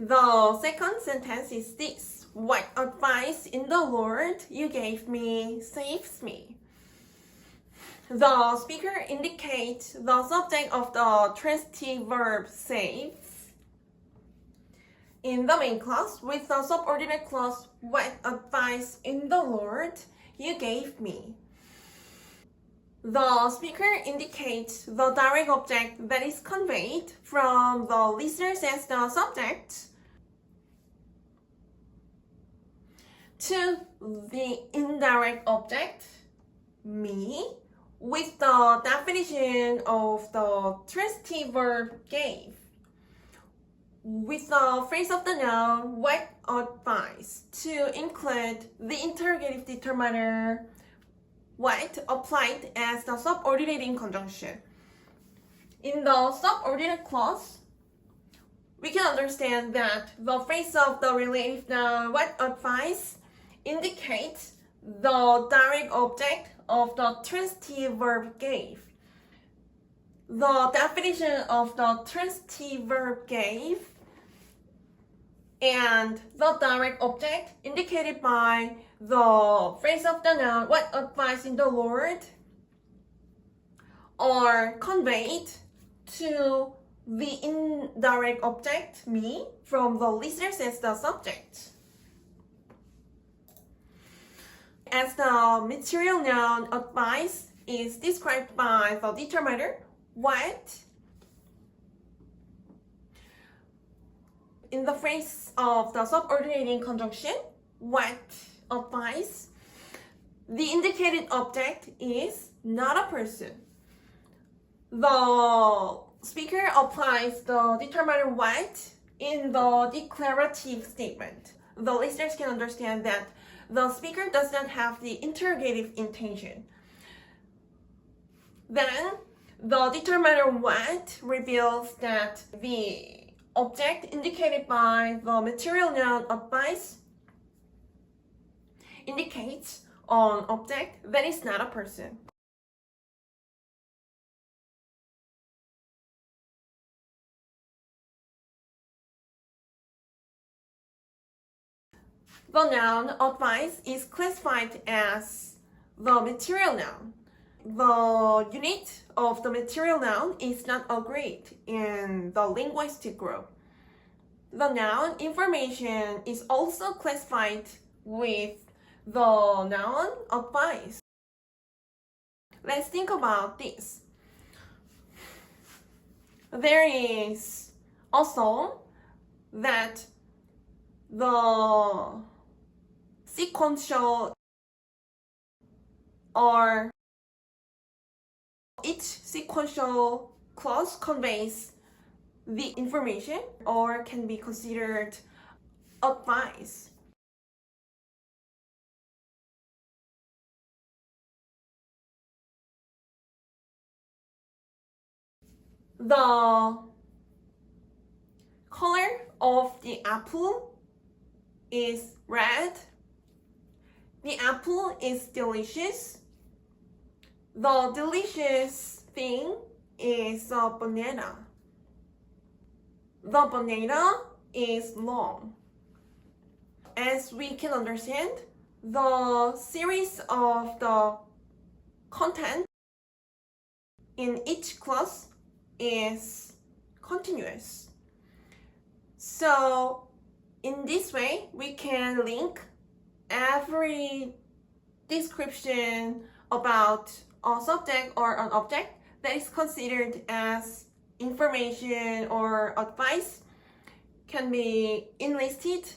The second sentence is this: what advice in the Lord you gave me saves me. The speaker indicates the subject of the transitive verb save in the main clause with the subordinate clause, what advice in the Lord you gave me. The speaker indicates the direct object that is conveyed from the listeners as the subject to the indirect object, me, with the definition of the transitive verb gave. With the phrase of the noun, what advice, to include the interrogative determiner, what, applied as the subordinating conjunction. In the subordinate clause, we can understand that the phrase of the relative noun, what advice, indicates the direct object of the transitive verb gave. The definition of the transitive verb gave and the direct object indicated by the phrase of the noun, what advice in the Lord, are conveyed to the indirect object, me, from the listeners as the subject. As the material noun, advice is described by the determiner, what. In the phrase of the subordinating conjunction, what advice, the indicated object is not a person. The speaker applies the determiner what in the declarative statement. The listeners can understand that the speaker does not have the interrogative intention. Then the determiner what reveals that the object indicated by the material noun advice indicates an object that is not a person. The noun advice is classified as the material noun. The unit of the material noun is not agreed in the linguistic group. The noun information is also classified with the noun advice. Let's think about this. There is also that the sequential or each sequential clause conveys the information or can be considered advice. The color of the apple is red. The apple is delicious. The delicious thing is a banana. The banana is long. As we can understand, the series of the content in each clause is continuous. So in this way, we can link every description about a subject or an object that is considered as information or advice can be enlisted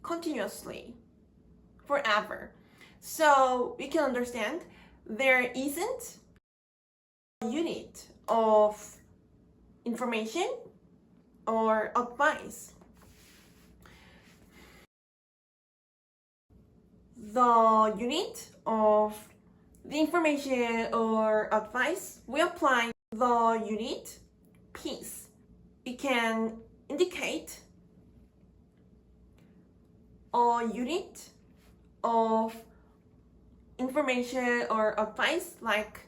continuously forever. So we can understand there isn't a unit of information or advice. The unit of the information or advice, we apply the unit piece. It can indicate a unit of information or advice, like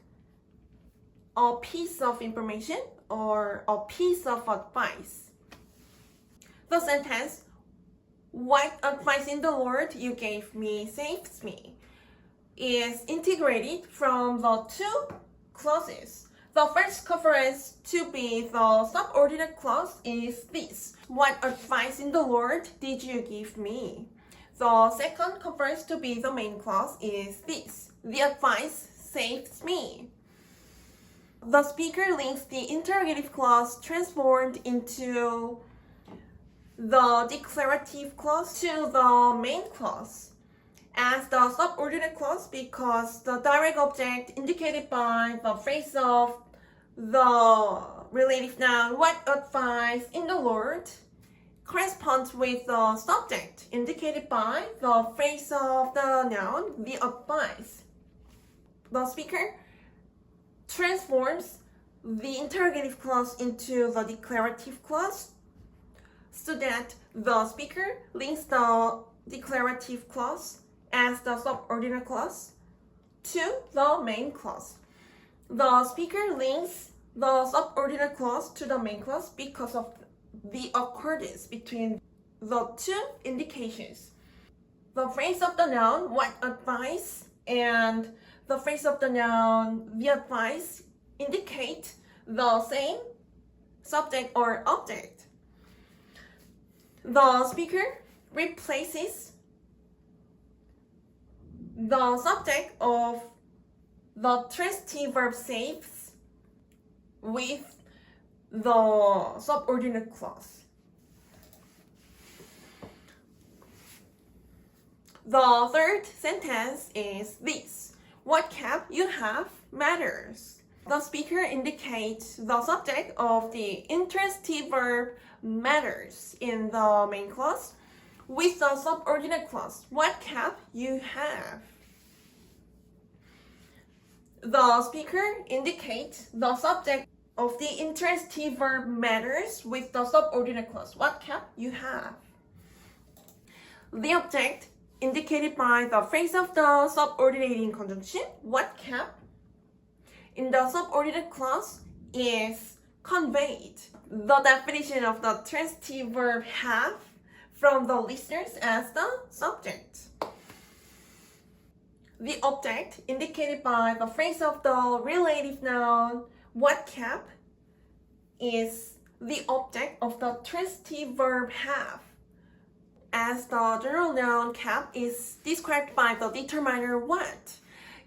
a piece of information or a piece of advice. The sentence, "What advice in the Lord you gave me saves me," is integrated from the two clauses. The first conference to be the subordinate clause is this: "What advice in the Lord did you give me?" The second conference to be the main clause is this: "The advice saves me." The speaker links the interrogative clause transformed into the declarative clause to the main clause as the subordinate clause because the direct object indicated by the phrase of the relative noun "what advice in the Lord" corresponds with the subject indicated by the phrase of the noun "the advice." The speaker transforms the interrogative clause into the declarative clause so that the speaker links the declarative clause as the subordinate clause to the main clause. The speaker links the subordinate clause to the main clause because of the accordance between the two indications. The phrase of the noun "what advice" and the phrase of the noun "the advice" indicate the same subject or object. The speaker replaces the subject of the transitive verb saves with the subordinate clause. The third sentence is this: "What cap you have matters." The speaker indicates the subject of the intransitive verb matters in the main clause with the subordinate clause "what cap you have." The speaker indicates the subject of the intransitive verb matters with the subordinate clause "what cap you have." The object indicated by the phrase of the subordinating conjunction "what cap" in the subordinate clause is conveyed. The definition of the transitive verb have from the listeners as the subject. The object indicated by the phrase of the relative noun "what cap" is the object of the transitive verb have, as the general noun cap is described by the determiner "what."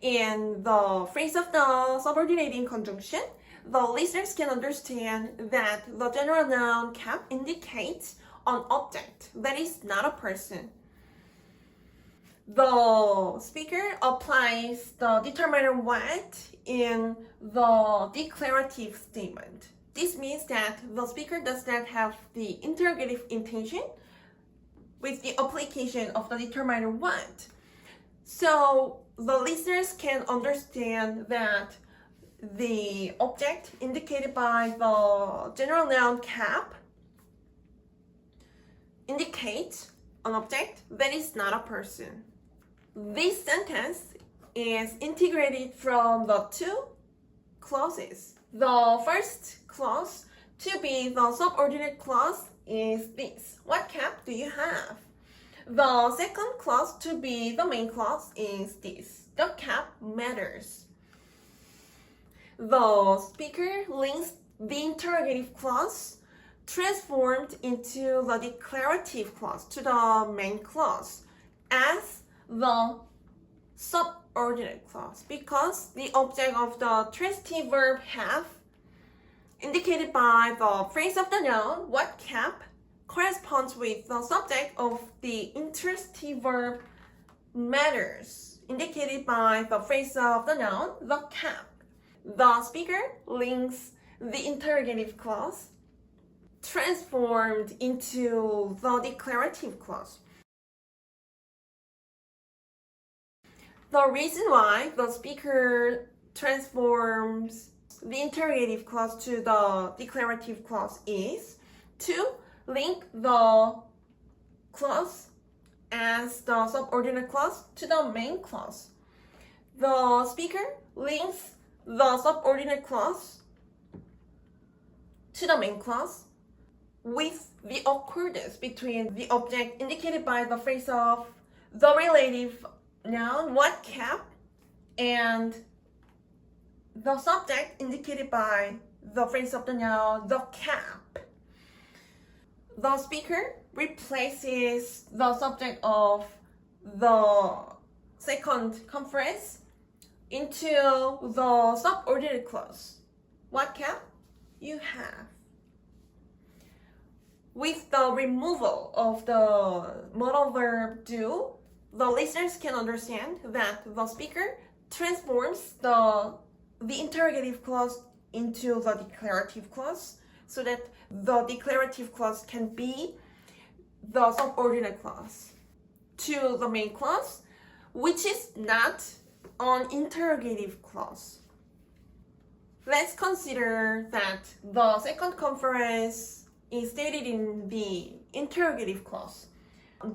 In the phrase of the subordinating conjunction, the listeners can understand that the general noun cap indicates an object that is not a person. The speaker applies the determiner "what" in the declarative statement. This means that the speaker does not have the interrogative intention with the application of the determiner "what." So the listeners can understand that the object indicated by the general noun cap indicates an object that is not a person. This sentence is integrated from the two clauses. The first clause to be the subordinate clause is this: "What cap do you have?" The second clause to be the main clause is this: "The cap matters." The speaker links the interrogative clause transformed into the declarative clause to the main clause as the subordinate clause because the object of the transitive verb have indicated by the phrase of the noun "what cap" corresponds with the subject of the intransitive verb matters indicated by the phrase of the noun "the cap." The speaker links the interrogative clause transformed into the declarative clause. The reason why the speaker transforms the interrogative clause to the declarative clause is to link the clause as the subordinate clause to the main clause. The speaker links the subordinate clause to the main clause with the accordance between the object indicated by the phrase of the relative noun what cap and the subject indicated by the phrase of the noun the cap. The speaker replaces the subject of the second conference into the subordinate clause. What cap? You have. With the removal of the modal verb do, the listeners can understand that the speaker transforms the interrogative clause into the declarative clause so that the declarative clause can be the subordinate clause to the main clause, which is not an interrogative clause. Let's consider that the second conference is stated in the interrogative clause.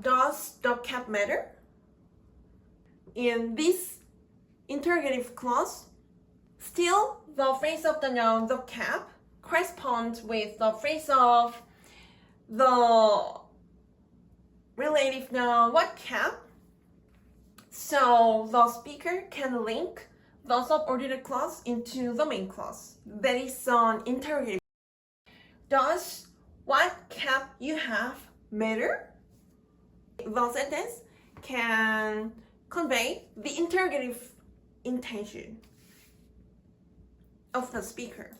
Does the cap matter? In this interrogative clause, still the phrase of the noun the cap corresponds with the phrase of the relative noun what cap. So the speaker can link the subordinate clause into the main clause. That is an interrogative. Does what cap you have matter? The sentence can convey the interrogative intention of the speaker.